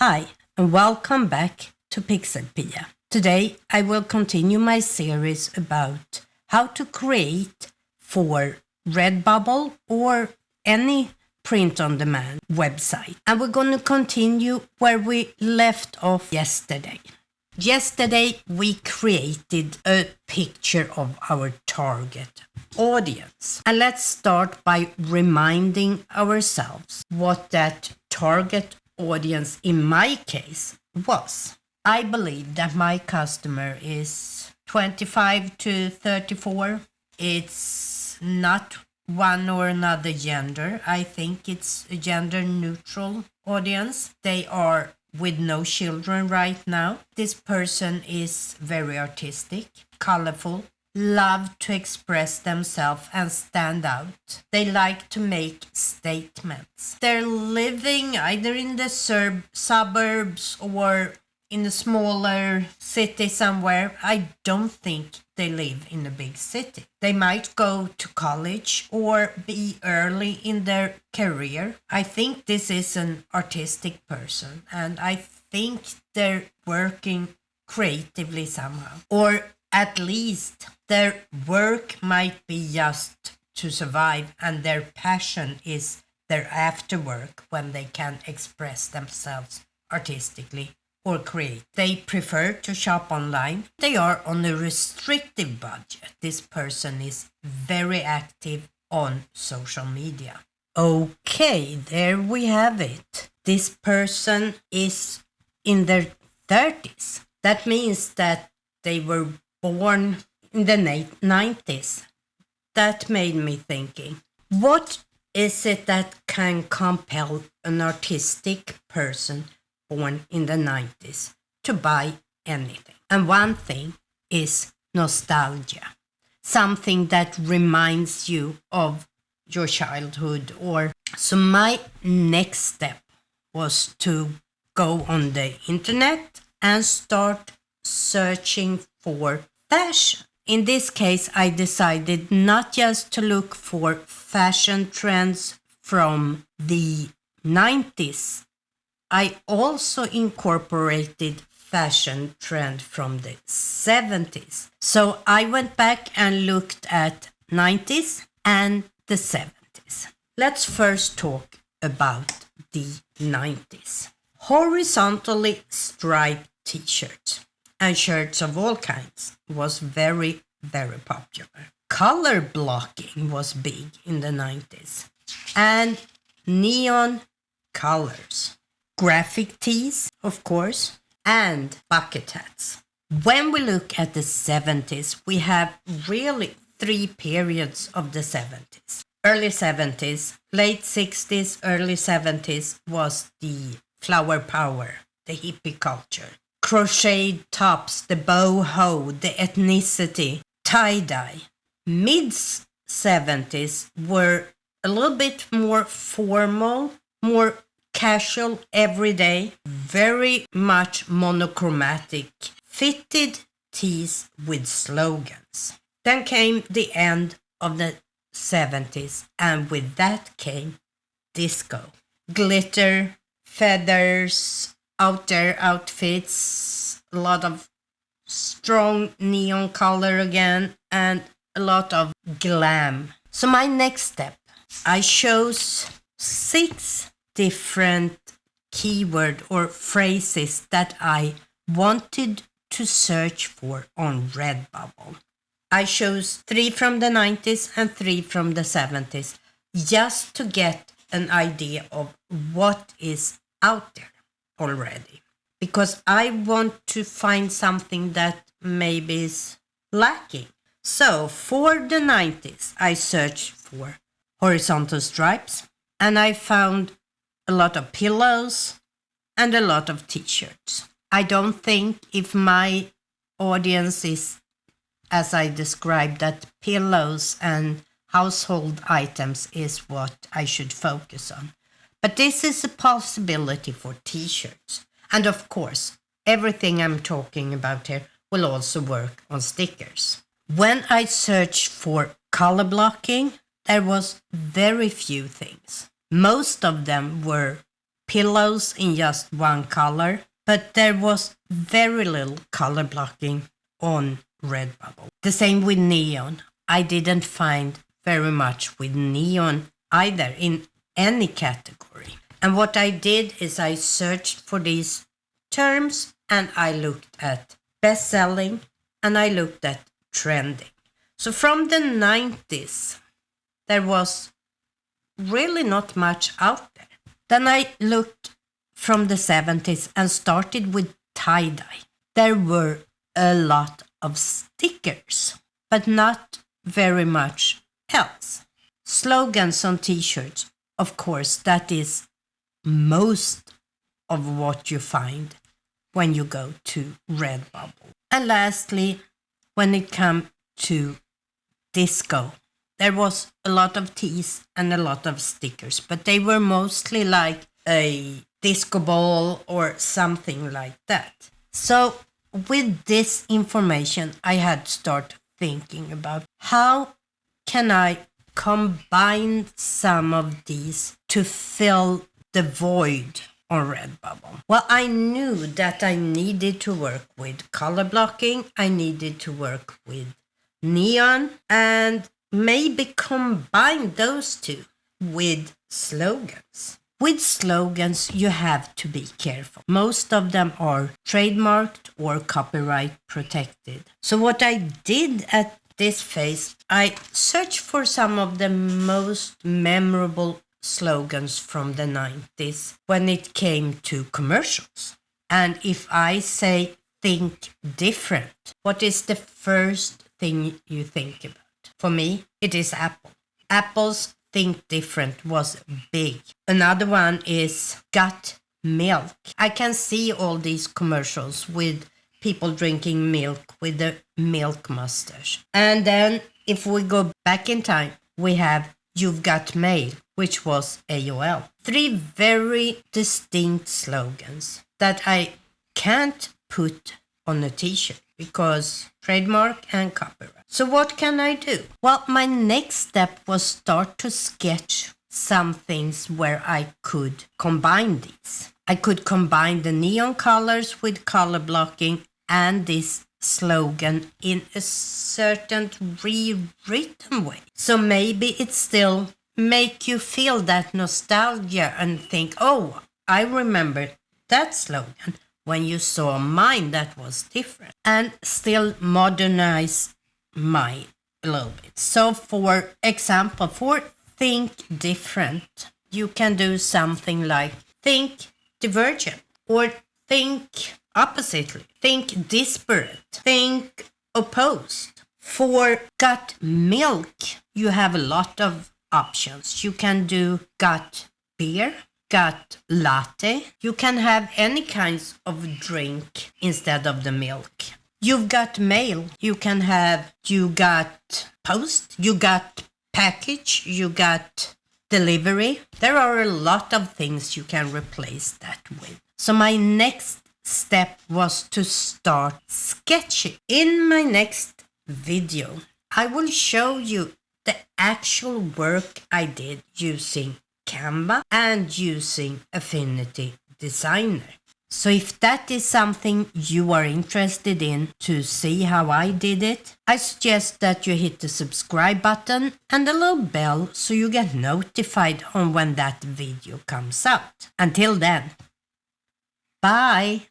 Hi, and welcome back to PixelPia. Today I will continue my series about how to create for Redbubble or any print-on-demand website. And we're going to continue where we left off yesterday. Yesterday we created a picture of our target audience. And let's start by reminding ourselves what that target audience in my case was. I believe that my customer is 25 to 34. It's not one or another gender. I think it's a gender neutral audience. They are with no children right now. This person is very artistic, colorful, love to express themselves and stand out. They like to make statements. They're living either in the suburbs or in a smaller city somewhere. I don't think they live in a big city. They might go to college or be early in their career. I think this is an artistic person, and I think they're working creatively somehow. Or at least their work might be just to survive, and their passion is their after work when they can express themselves artistically or create. They prefer to shop online. They are on a restrictive budget. This person is very active on social media. Okay, there we have it. This person is in their 30s. That means that they were born in the 90s. That made me thinking, what is it that can compel an artistic person born in the 90s to buy anything? And one thing is nostalgia. Something that reminds you of your childhood. So my next step was to go on the internet and start searching for fashion. In this case, I decided not just to look for fashion trends from the 90s. I also incorporated fashion trend from the 70s. So I went back and looked at 90s and the 70s. Let's first talk about the 90s. Horizontally striped t-shirts and shirts of all kinds was very, very popular. Color blocking was big in the 90s. And neon colors. Graphic tees, of course, and bucket hats. When we look at the 70s, we have really three periods of the 70s. Early 70s, late 60s, early 70s was the flower power, the hippie culture. Crocheted tops, the boho, the ethnicity, tie-dye. Mid-70s were a little bit more formal, more casual, everyday, very much monochromatic, fitted tees with slogans. Then came the end of the 70s, and with that came disco. Glitter, feathers, out there outfits, a lot of strong neon color again, and a lot of glam. So my next step, I chose 6 different keyword or phrases that I wanted to search for on Redbubble. I chose 3 from the 90s and 3 from the 70s just to get an idea of what is out there already, because I want to find something that maybe is lacking. So for the 90s, I searched for horizontal stripes, and I found a lot of pillows and a lot of t-shirts. I don't think if my audience is, as I described, that pillows and household items is what I should focus on. But this is a possibility for t-shirts. And of course, everything I'm talking about here will also work on stickers. When I searched for color blocking, there was very few things. Most of them were pillows in just one color, but there was very little color blocking on Redbubble. The same with neon. I didn't find very much with neon either in any category. And what I did is I searched for these terms and I looked at best-selling and I looked at trending. So from the 90s, there was really not much out there. Then I looked from the 70s and started with tie-dye. There were a lot of stickers, but not very much else. Slogans on t-shirts, of course, that is most of what you find when you go to Redbubble. And lastly, when it comes to disco, there was a lot of tees and a lot of stickers, but they were mostly like a disco ball or something like that. So with this information, I had to start thinking about how can I combine some of these to fill the void on Redbubble. Well, I knew that I needed to work with color blocking, I needed to work with neon, and maybe combine those two with slogans. With slogans, you have to be careful. Most of them are trademarked or copyright protected. So what I did at this phase, I searched for some of the most memorable slogans from the 90s when it came to commercials. And if I say think different, what is the first thing you think about? For me, it is Apple. Apple's think different was big. Another one is gut milk. I can see all these commercials with people drinking milk with the milk mustache. And then if we go back in time, we have You've Got Mail, which was AOL. 3 very distinct slogans that I can't put on a t-shirt because trademark and copyright. So what can I do? Well, my next step was start to sketch some things where I could combine these. I could combine the neon colors with color blocking and this slogan in a certain rewritten way. So maybe it still make you feel that nostalgia and think, oh, I remember that slogan when you saw mine that was different, and still modernize mine a little bit. So for example, for think different, you can do something like think divergent or think oppositely, think disparate, think opposed. For gut milk, you have a lot of options. You can do gut beer, gut latte. You can have any kinds of drink instead of the milk. You've got mail. You can have you got post, you got package, you got delivery. There are a lot of things you can replace that with. So my next step was to start sketching. In my next video, I will show you the actual work I did using Canva and using Affinity Designer. So if that is something you are interested in to see how I did it, I suggest that you hit the subscribe button and the little bell so you get notified on when that video comes out. Until then, bye!